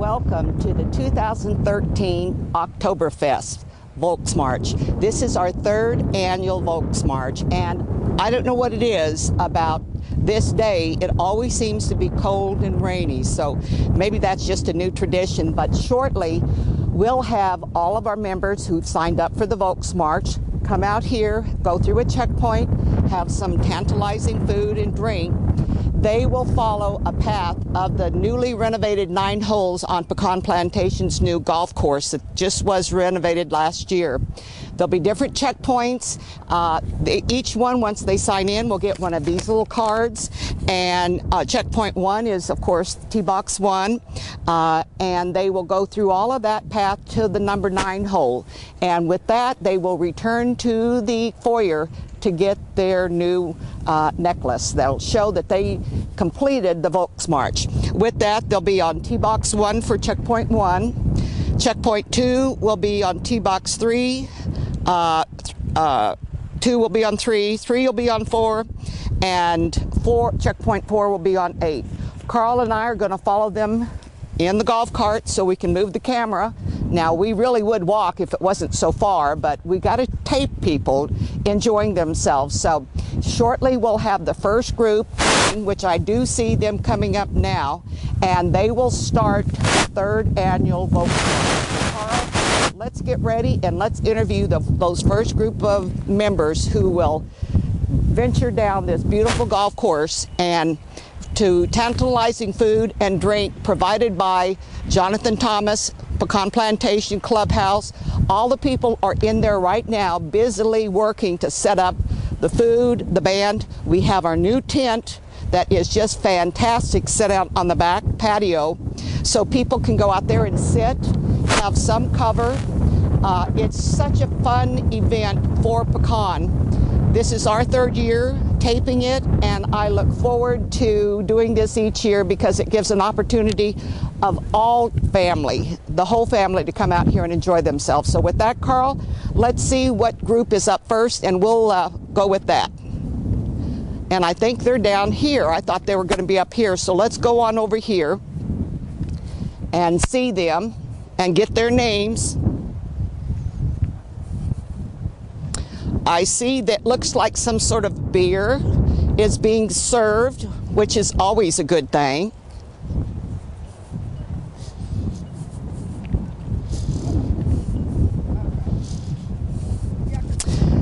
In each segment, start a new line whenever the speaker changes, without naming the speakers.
welcome to the 2013 Oktoberfest Volksmarch. This is our third annual Volksmarch, and I don't know what it is about this day. It always seems to be cold and rainy, so maybe that's just a new tradition, but shortly we'll have all of our members who've signed up for the Volksmarch come out here, go through a checkpoint, have some tantalizing food and drink. They will follow a path of the newly renovated 9 holes on Pecan Plantation's new golf course that just was renovated last year. There'll be different checkpoints. Each one, once they sign in, will get one of these little cards. And checkpoint 1 is, of course, T-box 1. And they will go through all of that path to the number 9 hole. And with that, they will return to the foyer to get their new necklace. That'll show that they completed the Volksmarch. With that, they'll be on T-box 1 for checkpoint 1. Checkpoint 2 will be on T-box 3. 2 will be on 3. 3 will be on 4. And checkpoint 4 will be on 8. Carl and I are going to follow them in the golf cart so we can move the camera. Now, we really would walk if it wasn't so far, but we got to tape people enjoying themselves. So shortly we'll have the first group, which I do see them coming up now, and they will start the third annual Volksmarch. Carl, let's get ready and let's interview those first group of members who will venture down this beautiful golf course and to tantalizing food and drink provided by Jonathan Thomas, Pecan Plantation Clubhouse. All the people are in there right now busily working to set up the food, the band. We have our new tent that is just fantastic set out on the back patio so people can go out there and sit, have some cover. It's such a fun event for Pecan. This is our third year taping it, and I look forward to doing this each year because it gives an opportunity of all family, the whole family, to come out here and enjoy themselves. So with that, Carl, let's see what group is up first, and we'll go with that. And I think they're down here. I thought they were going to be up here, so let's go on over here and see them and get their names. I see that looks like some sort of beer is being served, which is always a good thing.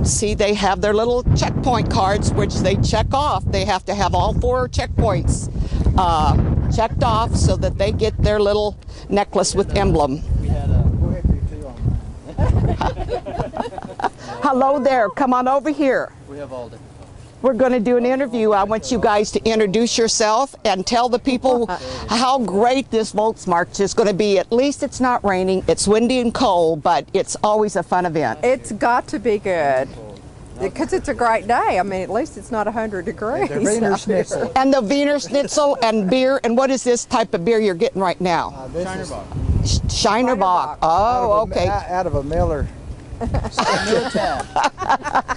See, they have their little checkpoint cards, which they check off. They have to have all 4 checkpoints checked off so that they get their little necklace with emblem. Hello there, come on over here.
We have all day.
We're going to do an interview. I want you guys to introduce yourself and tell the people how great this Volksmarch is going to be. At least it's not raining, it's windy and cold, but it's always a fun event.
It's got to be good because it's a great day. I mean, at least it's not 100 degrees.
The Wiener Schnitzel.
And the Wiener Schnitzel and beer. And what is this type of beer you're getting right now? Shinerbach. Oh, okay.
Out of a Miller. Miller tab.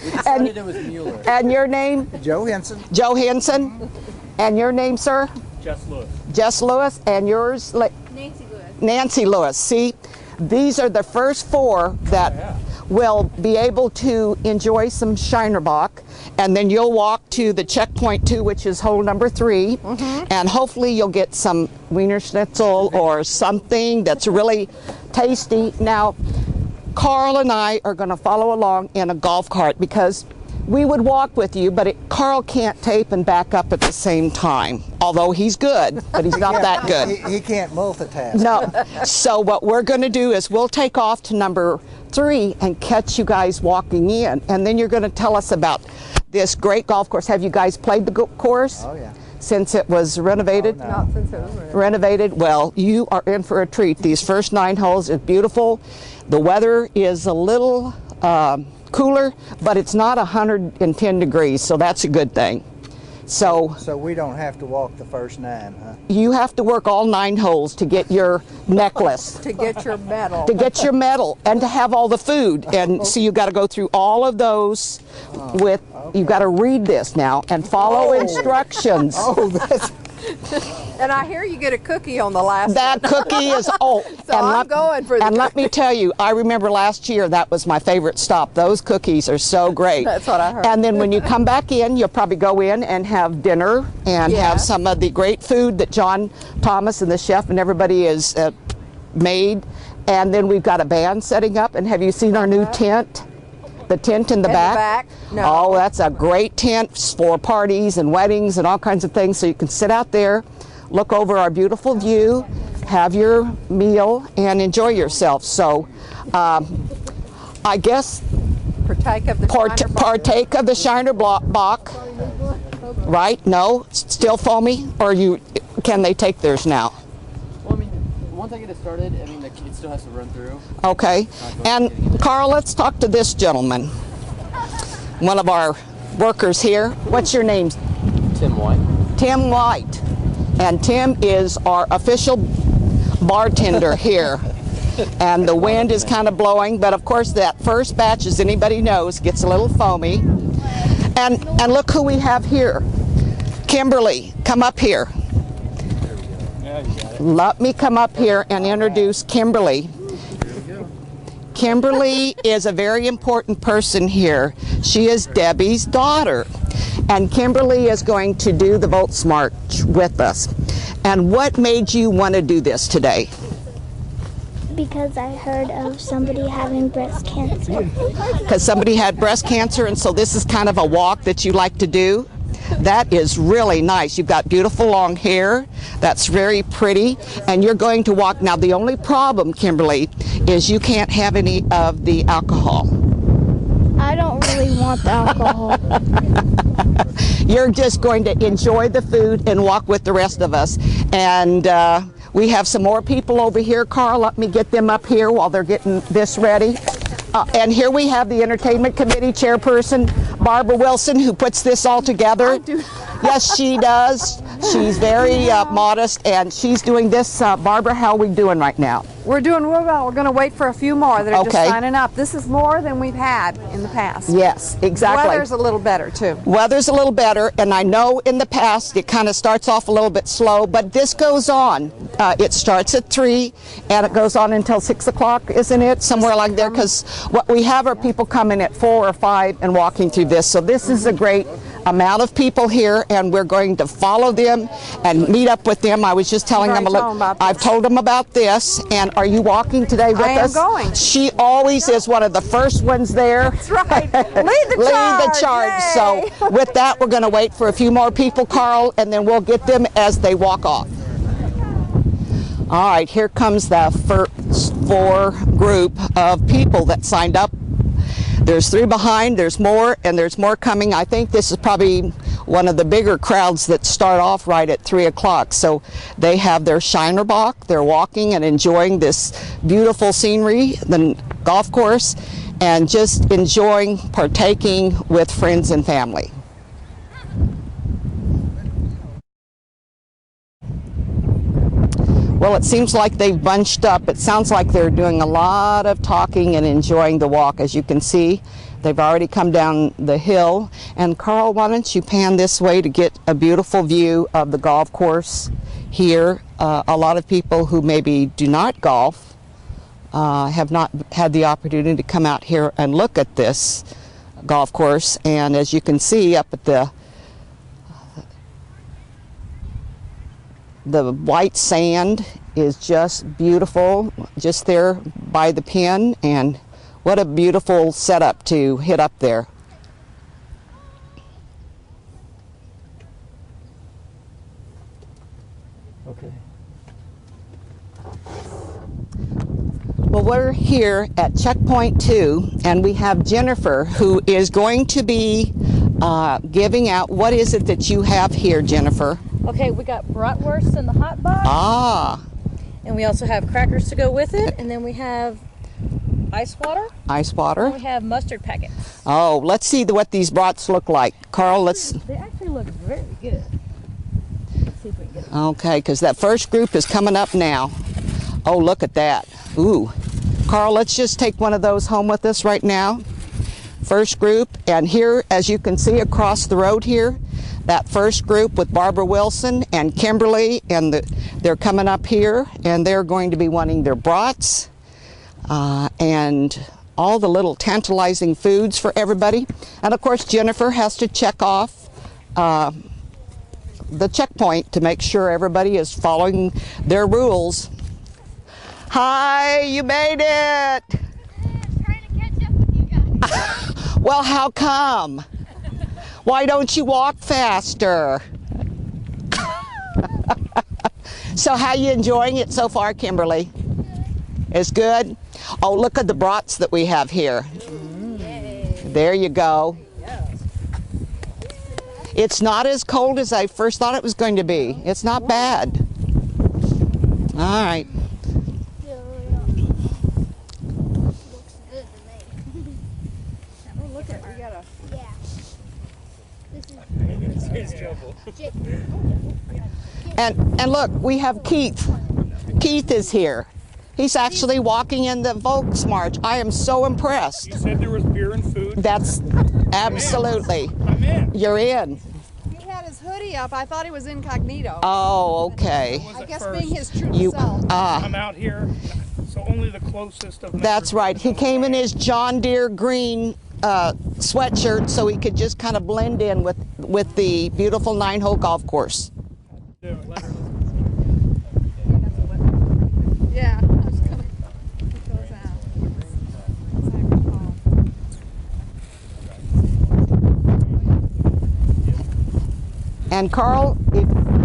We decided it was Mueller.
And your name?
Joe Henson.
Joe Henson. And your name, sir?
Jess Lewis.
Jess Lewis. And yours?
Nancy Lewis.
Nancy Lewis. See, these are the first 4 that will be able to enjoy some Shinerbach, and then you'll walk to the checkpoint 2, which is hole number 3, and hopefully you'll get some Wiener Schnitzel or something that's really tasty. Now, Carl and I are going to follow along in a golf cart because we would walk with you, but Carl can't tape and back up at the same time. Although he's good, but he's not that good.
He can't multitask.
No. So what we're going to do is we'll take off to number 3 and catch you guys walking in. And then you're going to tell us about this great golf course. Have you guys played the course?
Oh, yeah.
Since it was renovated?
Oh, no.
Not since it was
Renovated? Well, you are in for a treat. These first 9 holes are beautiful. The weather is a little cooler, but it's not 110 degrees, so that's a good thing. So
we don't have to walk the first 9, huh?
You have to work all 9 holes to get your necklace.
to get your medal.
To get your medal and to have all the food. And so you got to go through all of those with, you've got to read this now and follow instructions.
Oh, that's...
And I hear you get a cookie on the last
That
one.
cookie is, oh.
So I'm going for the
And let me tell you, I remember last year that was my favorite stop. Those cookies are so great.
That's what I heard.
And then when you come back in, you'll probably go in and have dinner and have some of the great food that John Thomas and the chef and everybody has made. And then we've got a band setting up. And have you seen our new tent? The tent in the back?
No.
Oh, that's a great tent for parties and weddings and all kinds of things. So you can sit out there, look over our beautiful view, have your meal, and enjoy yourself. So I guess
partake of the
partake of the Shiner Bock. Right? No? Still foamy? Or can they take theirs now?
Well, I mean, once I get it started, I mean, it still has to run through.
Okay. And Carl, let's talk to this gentleman. One of our workers here. What's your name?
Tim White.
Tim White. And Tim is our official bartender here. And the wind is kind of blowing, but of course that first batch, as anybody knows, gets a little foamy. And look who we have here. Kimberly, come up here. Let me come up here and introduce Kimberly. Kimberly is a very important person here. She is Debbie's daughter. And Kimberly is going to do the Volts March with us. And what made you want to do this today?
Because I heard of somebody having breast cancer.
Because somebody had breast cancer, and so this is kind of a walk that you like to do? That is really nice. You've got beautiful long hair. That's very pretty. And you're going to walk. Now, the only problem, Kimberly, is you can't have any of the alcohol.
I don't really want the alcohol.
You're just going to enjoy the food and walk with the rest of us. And we have some more people over here. Carl, let me get them up here while they're getting this ready. And here we have the Entertainment Committee Chairperson, Barbara Wilson, who puts this all together.
I do.
Yes, she does. She's very modest, and she's doing this. Barbara, how are we doing right now?
We're doing real well. We're going to wait for a few more that are just
Okay.
signing up. This is more than we've had in the past.
Yes, exactly.
Weather's a little better, too.
Weather's a little better, and I know in the past it kind of starts off a little bit slow, but this goes on. It starts at 3 and it goes on until 6 o'clock, isn't it? Somewhere like there, because what we have are people coming at 4 or 5 and walking through this. So this is a great amount of people here, and we're going to follow them and meet up with them. I was just telling them I've told them about this. And are you walking today with us?
I am going.
She always is one of the first ones there.
That's right. Lead the charge.
Lead the charge.
Yay.
So with that, we're going to wait for a few more people, Carl, and then we'll get them as they walk off. All right, here comes the first 4 group of people that signed up. There's 3 behind, there's more, and there's more coming. I think this is probably one of the bigger crowds that start off right at 3 o'clock. So they have their Shiner Bock, they're walking and enjoying this beautiful scenery, the golf course, and just enjoying partaking with friends and family. Well, it seems like they've bunched up. It sounds like they're doing a lot of talking and enjoying the walk. As you can see, they've already come down the hill. And Carl, why don't you pan this way to get a beautiful view of the golf course here. A lot of people who maybe do not golf have not had the opportunity to come out here and look at this golf course. And as you can see up at the white sand is just beautiful, just there by the pin, and what a beautiful setup to hit up there.
Okay.
Well, we're here at checkpoint 2, and we have Jennifer, who is going to be giving out, what is it that you have here, Jennifer?
Okay, we got bratwurst in the hot box.
Ah.
And we also have crackers to go with it. And then we have ice water.
Ice water.
And we have mustard packets.
Oh, let's see what these brats look like. Carl, let's...
They actually look very good. Let's see if we can get it.
Okay, because that first group is coming up now. Oh, look at that. Ooh. Carl, let's just take one of those home with us right now. First group, and here, as you can see across the road here, that first group with Barbara Wilson and Kimberly, and they're coming up here, and they're going to be wanting their brats and all the little tantalizing foods for everybody. And of course, Jennifer has to check off the checkpoint to make sure everybody is following their rules. Hi, you made it!
I'm trying to catch up with you guys.
Well, how come? Why don't you walk faster? So how you enjoying it so far, Kimberly? It's good? Oh, look at the brats that we have here. There you go. It's not as cold as I first thought it was going to be. It's not bad. All right.
Look at, we got a.
And look, we have Keith. Keith is here. He's actually walking in the VMarch13. I am so impressed.
You said there was beer and food.
That's absolutely.
I'm in.
You're in.
He had his hoodie up. I thought he was incognito.
Oh, okay.
I guess
first.
being his true
You
self.
I'm out here, so only the closest of
That's
members
right. He
know
came
who
in
I am.
his John Deere green sweatshirt so he could just kind of blend in with the beautiful 9-hole golf course.
Do it. Let her listen.
Yeah, I was gonna put those out.
And Carl,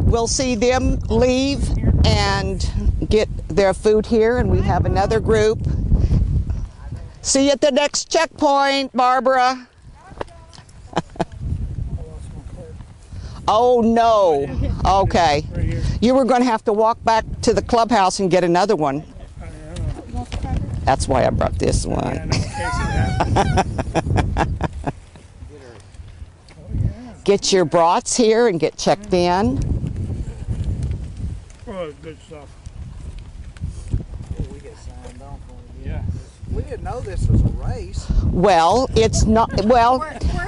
we'll see them leave and get their food here, and we have another group. See you at the next checkpoint, Barbara. Oh no. Okay.
Right here.
You were going to have to walk back to the clubhouse and get another one. That's why I brought this
Yeah,
one.
no, in case it happens.
Get your brats here and get checked in.
Oh, good stuff.
We get signed off on it.
Yeah.
We didn't know this was a race.
Well, it's not, well,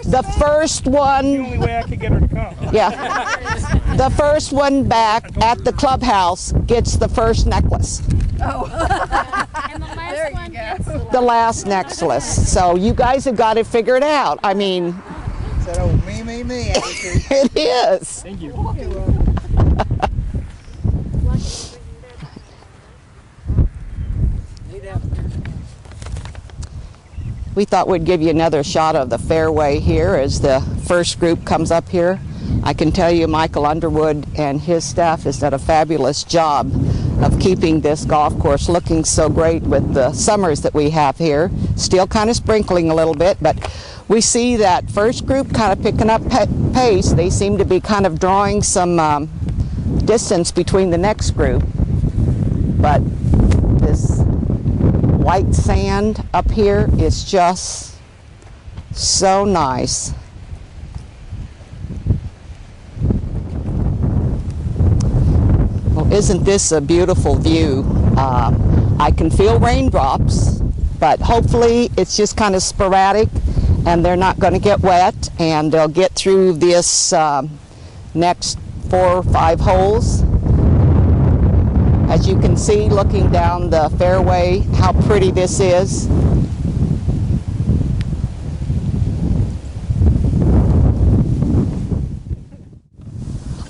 the first
The
one,
only way I could get her to come.
yeah, the first one back at the clubhouse gets the first necklace,
And the last one gets
the last necklace. So you guys have got to figure it out. I mean,
Said, oh, me attitude.
it is.
Thank you.
We thought we'd give you another shot of the fairway here as the first group comes up here. I can tell you Michael Underwood and his staff has done a fabulous job of keeping this golf course looking so great with the summers that we have here. Still kind of sprinkling a little bit, but we see that first group kind of picking up pace. They seem to be kind of drawing some distance between the next group. But this white sand up here is just so nice. Well, isn't this a beautiful view? I can feel raindrops, but hopefully it's just kind of sporadic and they're not going to get wet, and they'll get through this next 4 or 5 holes. As you can see, looking down the fairway, how pretty this is.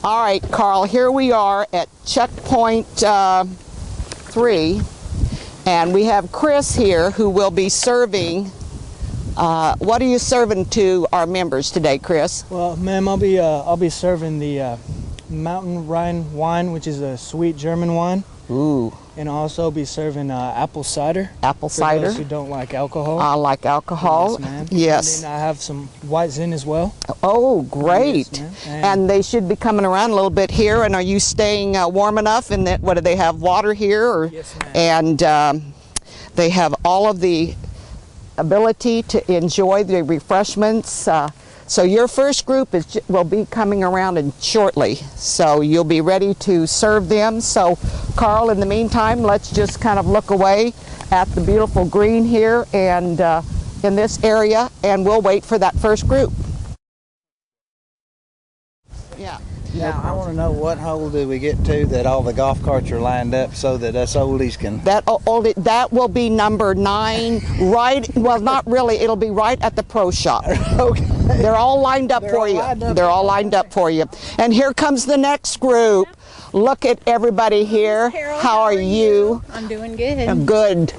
All right, Carl, here we are at checkpoint 3, and we have Chris here who will be serving. What are you serving to our members today, Chris?
Well, ma'am, I'll be serving the Mountain Rhine wine, which is a sweet German wine.
Ooh,
And I'll also be serving apple cider.
apple
For
cider.
those who don't like alcohol.
I like alcohol.
Yes, ma'am.
Yes.
And then I have some white zin as well.
Oh, great.
Yes, ma'am.
And they should be coming around a little bit here. And are you staying warm enough? And that, what do they have, water here? Or,
Yes, ma'am.
and they have all of the ability to enjoy the refreshments. So your first group will be coming around shortly. So you'll be ready to serve them. So Carl, in the meantime, let's just kind of look away at the beautiful green here and in this area, and we'll wait for that first group. Yeah.
Now, I want to know what hole do we get to that all the golf carts are lined up so that us oldies can...
That will be number 9, right, well, not really, it'll be right at the pro shop.
Okay.
They're all lined up for you. They're all lined up for you. And here comes the next group. Look at everybody here. How are you?
I'm doing good.
Good.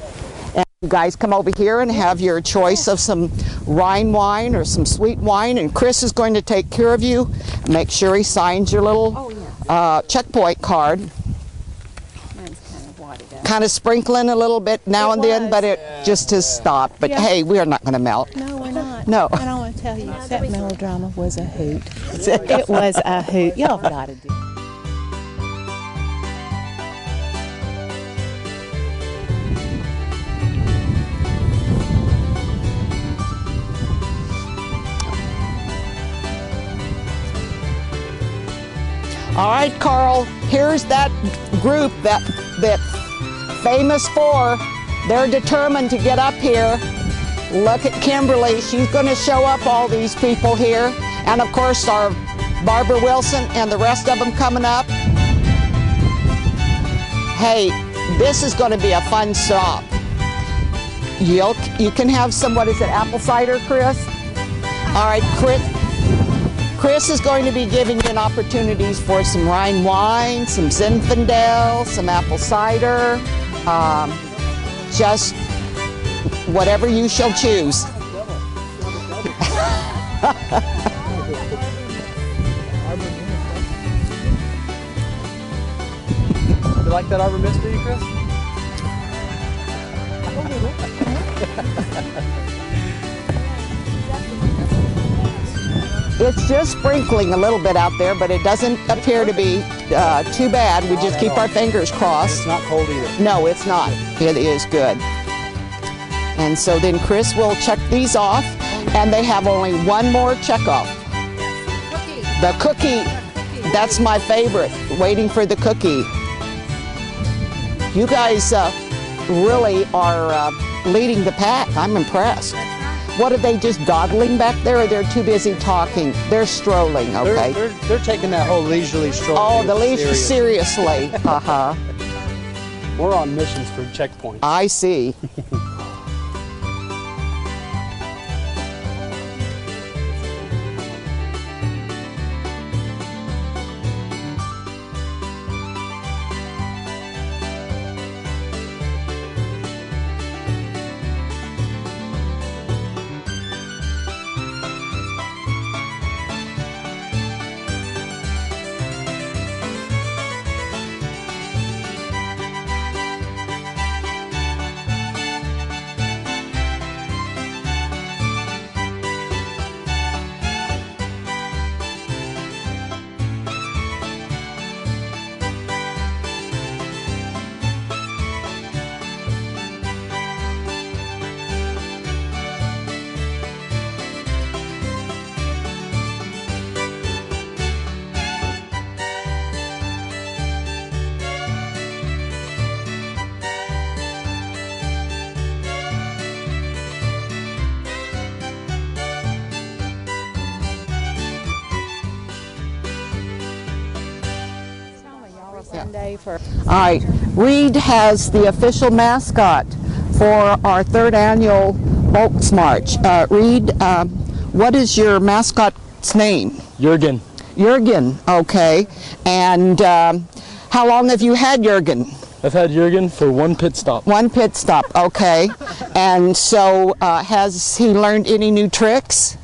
And you guys come over here and have your choice of some Rhine wine or some sweet wine, and Chris is going to take care of you. Make sure he signs your little checkpoint card.
Mine's kind of wadded up.
Kind of sprinkling a little bit now and then, but it just has stopped. But hey, we are not going to melt.
No, we're not.
No.
And I want to tell you, that melodrama was a hoot. It was a hoot. Y'all got to do it.
All right, Carl, here's that group that famous 4. They're determined to get up here. Look at Kimberly. She's going to show up all these people here. And of course, our Barbara Wilson and the rest of them coming up. Hey, this is going to be a fun stop. You can have some, what is it, apple cider, Chris? All right, Chris is going to be giving you an opportunities for some Rhine wine, some Zinfandel, some apple cider, just whatever you shall choose.
You like that Arbor Mist, do you, Chris?
It's just sprinkling a little bit out there, but it doesn't appear to be too bad. We just keep our fingers crossed.
It's not cold either.
No, it's not. It is good. And so then Chris will check these off, and they have only one more check off. The cookie. That's my favorite, waiting for the cookie. You guys really are leading the pack. I'm impressed. What are they, just dawdling back there, or they're too busy talking? They're strolling, okay.
They're taking that whole leisurely stroll.
Oh, the leisure, seriously. Uh-huh.
We're on missions for checkpoints.
I see.
For
All right, Reed has the official mascot for our 3rd annual Volksmarch. Reed, what is your mascot's name?
Jurgen.
Jurgen, okay. And how long have you had Jurgen?
I've had Jurgen for 1 pit stop.
1 pit stop, okay. And so has he learned any new tricks?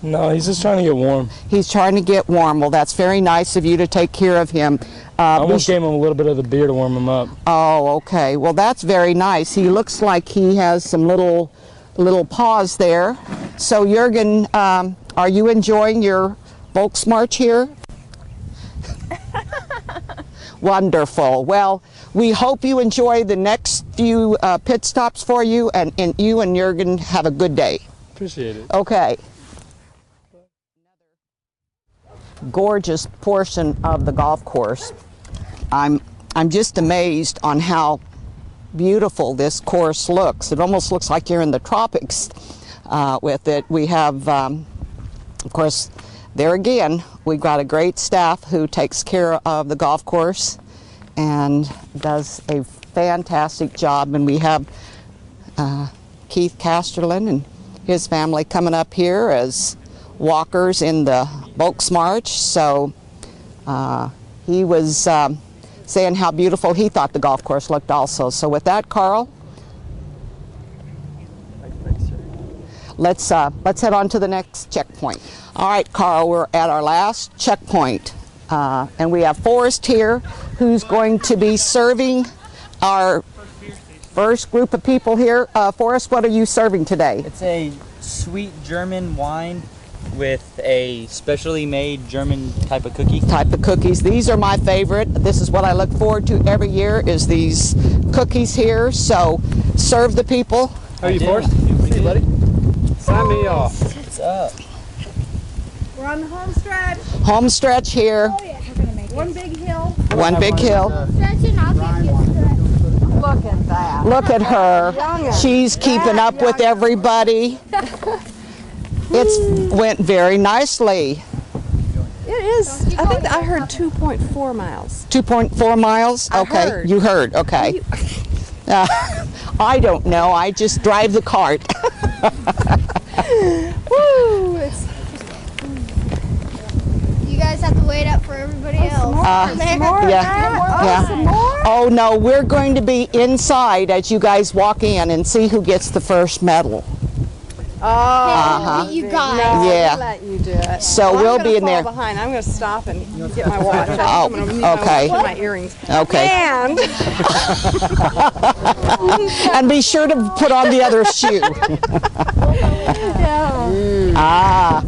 No, he's just trying to get warm.
He's trying to get warm. Well, that's very nice of you to take care of him.
I almost gave him a little bit of the beer to warm him up.
Oh, okay. Well, that's very nice. He looks like he has some little paws there. So, Jurgen, are you enjoying your Volksmarch here? Wonderful. Well, we hope you enjoy the next few pit stops for you, and you and Jurgen have a good day.
Appreciate it.
Okay. Gorgeous portion of the golf course. I'm just amazed on how beautiful this course looks. It almost looks like you're in the tropics with it. We have, of course, there again, we've got a great staff who takes care of the golf course and does a fantastic job. And we have Keith Casterlin and his family coming up here as walkers in the Volks March. So he was saying how beautiful he thought the golf course looked also. So with that, Carl, let's head on to the next checkpoint. All right, Carl, we're at our last checkpoint. And we have Forrest here, who's going to be serving our first group of people here. Forrest, what are you serving today?
It's a sweet German wine with a specially made German type of cookie.
These are my favorite. This is what I look forward to every year, is these cookies here. So serve the people.
How are you, Forrest? Thank you, buddy. Sign me off.
What's up?
We're on the home stretch.
Home stretch here.
Oh, yeah. One big hill.
One big hill.
Look at that.
Look at her. She's keeping up with everybody. It went very nicely.
It is. I think I heard 2.4 miles.
2.4 miles? Okay.
Heard.
You heard. Okay. I don't know. I just drive the cart.
Woo! It's
You guys have to wait up for everybody else.
some more.
Yeah.
Some more?
Oh no, we're going to be inside as you guys walk in and see who gets the first medal.
Oh,
You guys.
no,
Yeah.
we'll let you do it.
So we'll be in there.
Behind. I'm going to stop and get my watch.
Oh,
I'm gonna
okay.
my earrings.
Okay.
And
And be sure to put on the other shoe. Ah.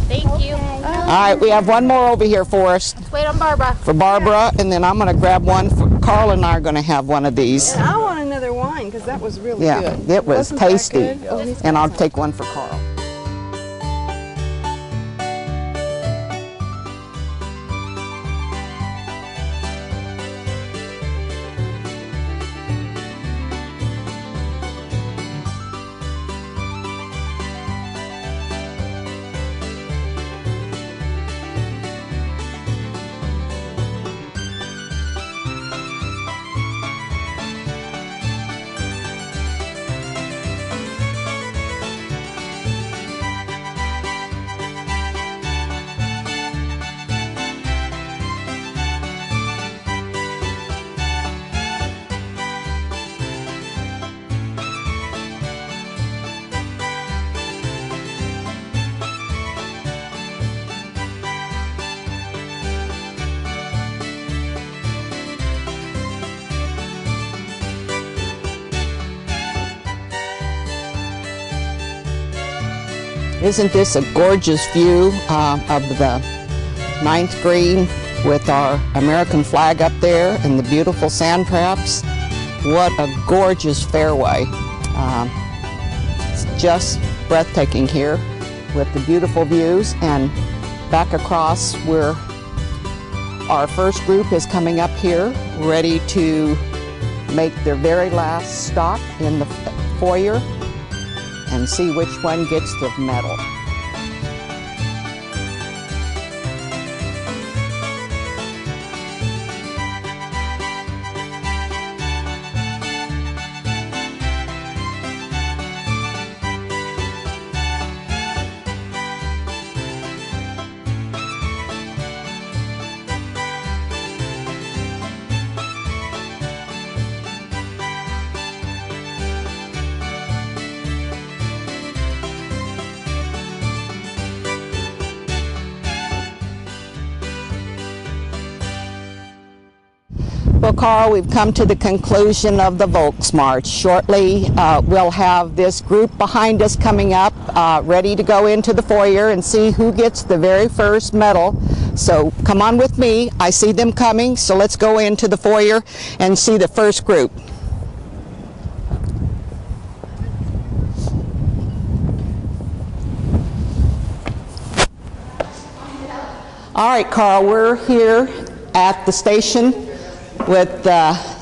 Thank you.
All right, we have one more over here for us.
Wait on Barbara.
For Barbara, and then I'm going to grab one. Carl and I are going to have one of these.
I want another wine because that was really
Yeah,
good.
it was
Wasn't that
tasty.
good? Oh, he's
And
got
I'll
some.
take one for Carl. Isn't this a gorgeous view of the 9th green with our American flag up there and the beautiful sand traps? What a gorgeous fairway. It's just breathtaking here with the beautiful views. And back across where our first group is coming up here, ready to make their very last stop in the foyer and see which one gets the medal. Well, Carl, we've come to the conclusion of the Volks March. Shortly, we'll have this group behind us coming up, ready to go into the foyer and see who gets the very first medal. So come on with me. I see them coming, so let's go into the foyer and see the first group. All right, Carl, we're here at the station with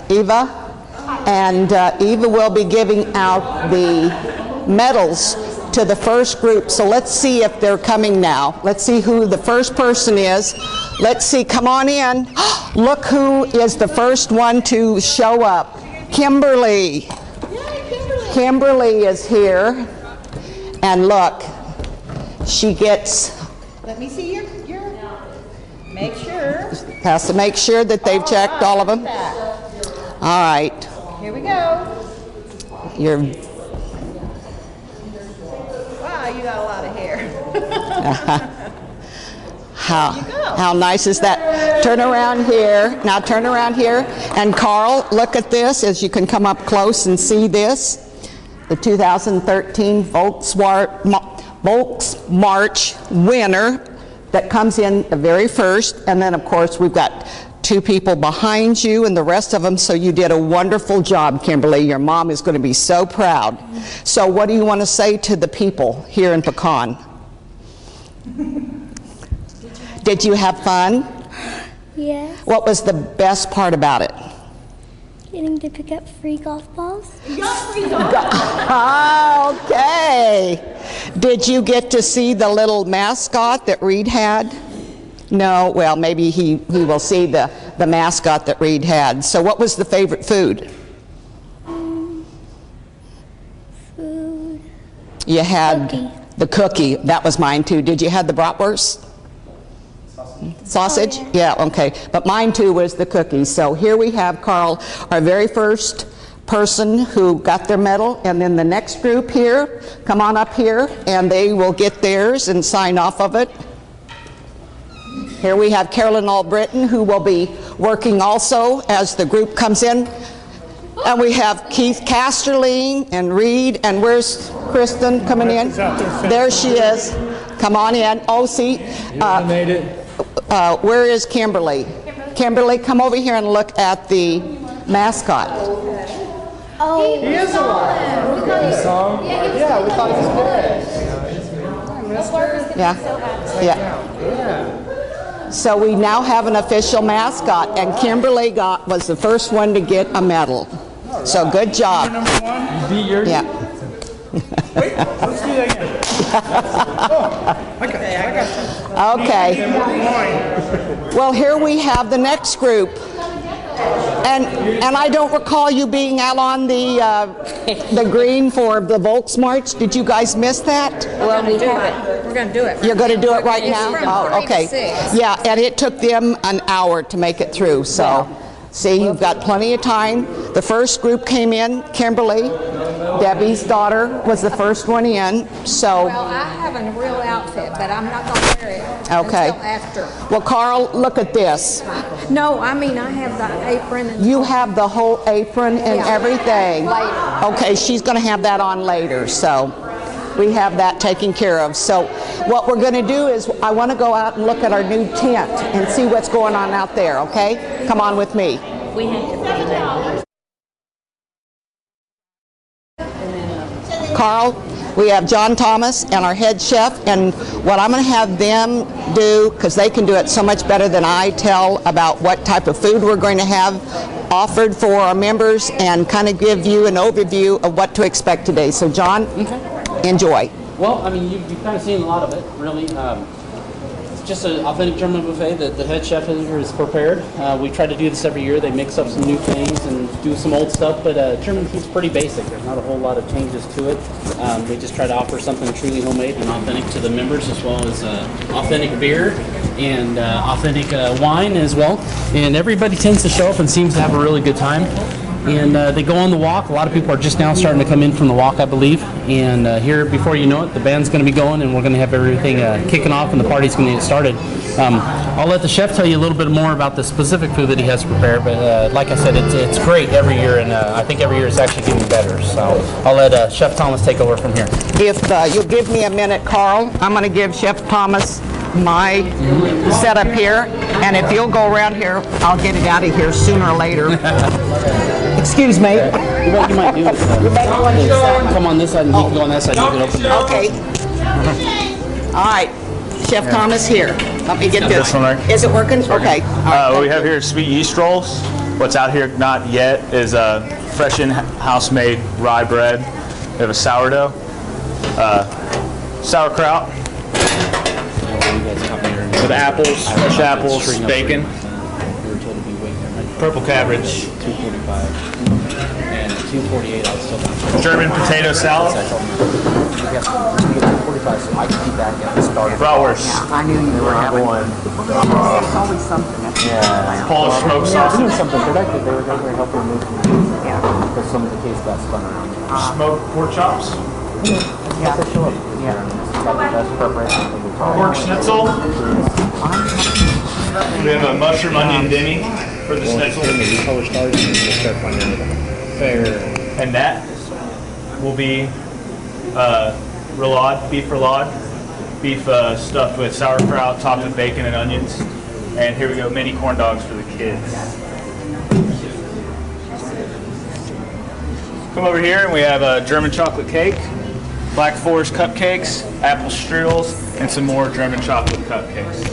Eva, and Eva will be giving out the medals to the first group. So let's see if they're coming now. Let's see who the first person is. Let's see, come on in. Look who is the first one to show up. Kimberly. Kimberly is here. And look, she gets...
Let me see your make sure.
Has to make sure that they've checked all of them. All right.
Here we go.
You're...
Wow, you got a lot of hair.
How nice is that? Turn around here. Now turn around here. And Carl, look at this as you can come up close and see this. The 2013 Volksmarch winner that comes in the very first. And then, of course, we've got 2 people behind you and the rest of them. So you did a wonderful job, Kimberly. Your mom is going to be so proud. So what do you want to say to the people here in Pecan? Did you have fun?
Yes.
What was the best part about it?
Getting to pick up free golf balls.
Okay. Did you get to see the little mascot that Reed had? No, well, maybe he will see the mascot that Reed had. So what was the favorite food?
Food.
You had
Cookie.
the cookie. That was mine too. Did you have the bratwurst? Sausage?
Oh,
Yeah, okay. But mine too was the cookies. So here we have Carl, our very first person who got their medal, and then the next group here, come on up here, and they will get theirs and sign off of it. Here we have Carolyn Albritton, who will be working also as the group comes in. And we have Keith Casterling and Reed, and where's Kristen coming in? There she is. Come on in. Oh, see.
Made it.
Where is Kimberly? Kimberly, come over here and look at the mascot.
Oh,
He is alive. You saw him? Yeah, we thought he was dead.
Yeah. Yeah. So we now have an official mascot, and Kimberly was the first one to get a medal. So good job.
Number 1.
You beat yours?
Yeah.
Wait, let's do that again. I got you.
Okay.
Wine.
Well, here we have the next group. And I don't recall you being out on the green for the Volksmarch. Did you guys miss that?
Well, we have it. We're going to do it.
You're going to do it right now?
From
Oh,
3 to
okay.
6.
Yeah, and it took them an hour to make it through. So, see, you've got plenty of time. The first group came in, Kimberly. Debbie's daughter was the first one in. So,
Well, I have a real outfit, but I'm not going to wear it
okay.
until after.
Well, Carl, look at this.
No, I mean I have the apron and
You have the whole apron and
Yeah.
everything.
Later.
Okay, she's going to have that on later. So we have that taken care of. So what we're going to do is I want to go out and look at our new tent and see what's going on out there, okay? Come on with me.
We have to
Carl, we have John Thomas and our head chef, and what I'm going to have them do, because they can do it so much better than I, tell about what type of food we're going to have offered for our members and kind of give you an overview of what to expect today. So John, enjoy.
Well, I mean, you've kind of seen a lot of it, really. It's just an authentic German buffet that the head chef here is prepared. We try to do this every year. They mix up some new things and do some old stuff, but German food's pretty basic. There's not a whole lot of changes to it. We just try to offer something truly homemade and authentic to the members, as well as authentic beer and authentic wine as well. And everybody tends to show up and seems to have a really good time. And they go on the walk. A lot of people are just now starting to come in from the walk, I believe. And here, before you know it, the band's going to be going, and we're going to have everything kicking off, and the party's going to get started. I'll let the chef tell you a little bit more about the specific food that he has prepared. But like I said, it's great every year, and I think every year it's actually getting better. So I'll let Chef Thomas take over from here.
If you'll give me a minute, Carl, I'm going to give Chef Thomas my setup here, and if you'll go around here, I'll get it out of here sooner or later. Excuse me.
What you might do is come on this side and he can go on that side. You can open it.
Okay. All right. Chef Thomas here. Let me get this.
one right.
Is it working? Okay. All right.
What we have here is sweet yeast rolls. What's out here not yet is fresh in-house made rye bread. We have a sourdough, sauerkraut with apples, fresh apples, bacon, purple cabbage, German potato salad, bratwurst,
I knew you were having one. There's always something.
Polish smoked sausage,
Something productive. They were very helpful in moving because some of the kids got spun around.
smoked pork chops, pork schnitzel. We have a mushroom onion demi for the schnitzel. And that will be roulade, beef roulade, beef stuffed with sauerkraut, topped with bacon and onions. And here we go, mini corn dogs for the kids. Come over here and we have a German chocolate cake, Black Forest cupcakes, apple strudels, and some more German chocolate cupcakes.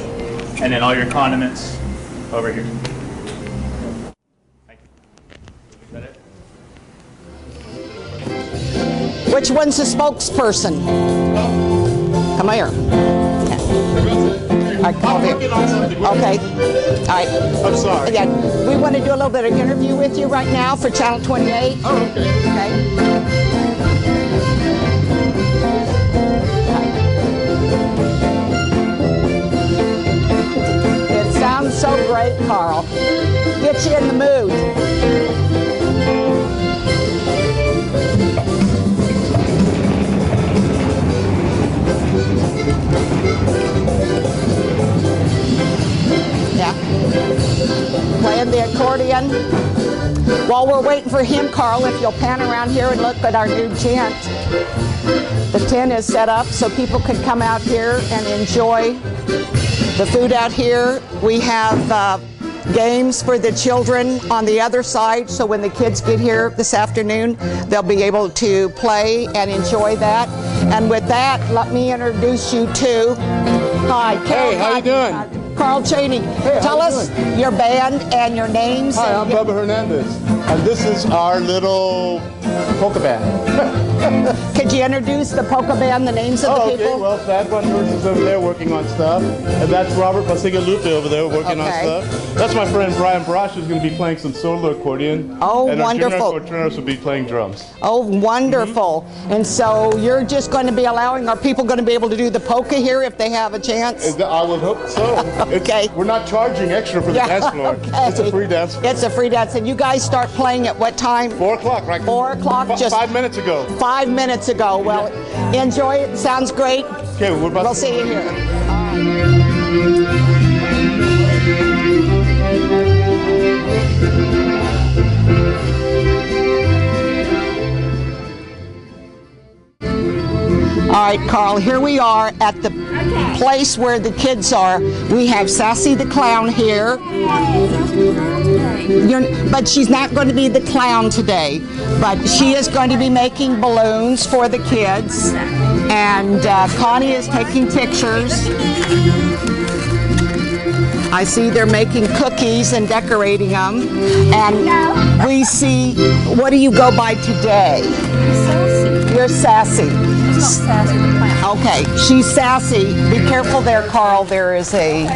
And then all your condiments over here. Thank you. Is that it?
Which one's the spokesperson? Come here. All right, come over here. Okay. All right.
I'm sorry.
Yeah, we want to do a little bit of interview with you right now for Channel 28.
Oh, okay.
Okay. It sounds so great, Carl. Get you in the mood. Yeah. Playing the accordion. While we're waiting for him, Carl, if you'll pan around here and look at our new tent. The tent is set up so people can come out here and enjoy the food out here. We have games for the children on the other side, so when the kids get here this afternoon, they'll be able to play and enjoy that. And with that, let me introduce you to, hi,
Hey, how you doing?
Carl Chaney.
Hey,
Tell us your band and your names.
Hi, I'm Bubba Hernandez, and this is our little polka band.
Could you introduce the polka band, the names of the people?
Okay, well, Thad Von Hurst is over there working on stuff, and that's Robert Pasigalupe over there working on stuff. That's my friend Brian Brosh, who's going to be playing some solo accordion.
Oh,
and
wonderful.
And our will be playing drums.
Oh, wonderful. And so you're just going to be allowing, are people going to be able to do the polka here if they have a chance?
I would hope so.
Okay.
We're not charging extra for the dance floor.
Okay.
It's a free dance floor.
It's a free dance. And you guys start playing at what time?
4 o'clock, right?
4 o'clock? Just
5 minutes ago.
5 minutes ago. Well, enjoy it. Sounds great.
Okay, we're about
We'll
to
see you here. All right, Carl, here we are at the place where the kids are. We have Sassy the Clown here. But she's not going to be the clown today. But she is going to be making balloons for the kids. And Connie is taking pictures. I see they're making cookies and decorating them. And we see, what do you go by today?
Sassy.
You're Sassy.
Not Sassy the Clown.
Okay, she's Sassy. Be careful there, Carl. There is a,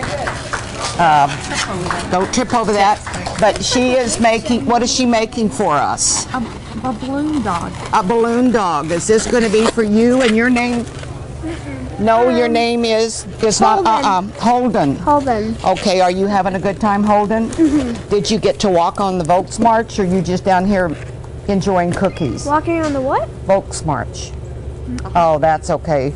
don't trip over that. But she is making, what is she making for us?
A balloon dog.
A balloon dog. Is this going to be for you and your name? No, your name is not, Holden.
Holden.
Okay, are you having a good time, Holden?
Mm-hmm.
Did you get to walk on the Volksmarch, or are you just down here enjoying cookies?
Walking on the what?
Volksmarch. Oh, that's okay.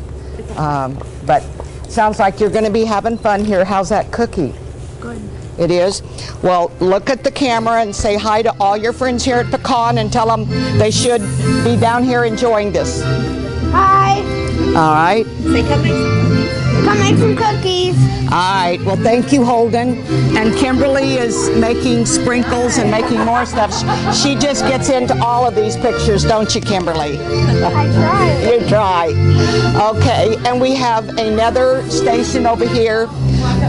But sounds like you're going to be having fun here. How's that cookie?
Good.
It is? Well, look at the camera and say hi to all your friends here at Pecan and tell them they should be down here enjoying this.
Hi.
All right.
Say come make some cookies.
All right. Well, thank you, Holden. And Kimberly is making sprinkles and making more stuff. She just gets into all of these pictures, don't you, Kimberly?
I try.
You try. Okay. And we have another station over here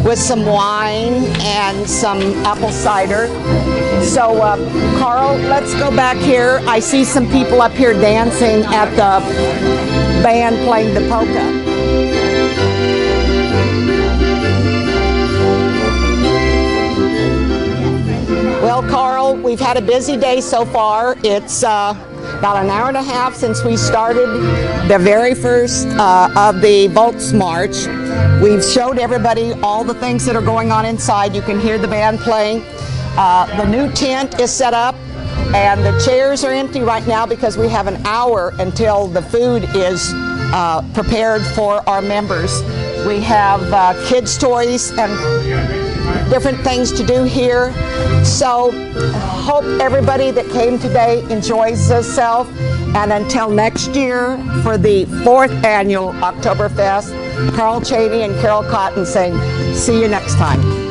with some wine and some apple cider. So, Carl, let's go back here. I see some people up here dancing at the band playing the polka. we've had a busy day so far. It's about an hour and a half since we started the very first of the Volts March. We've showed everybody all the things that are going on inside. You can hear the band playing. The new tent is set up, and the chairs are empty right now because we have an hour until the food is prepared for our members. We have kids' toys and different things to do here. So hope everybody that came today enjoys themselves. And until next year for the 4th annual Oktoberfest, Carl Chaney and Carol Cotton saying, see you next time.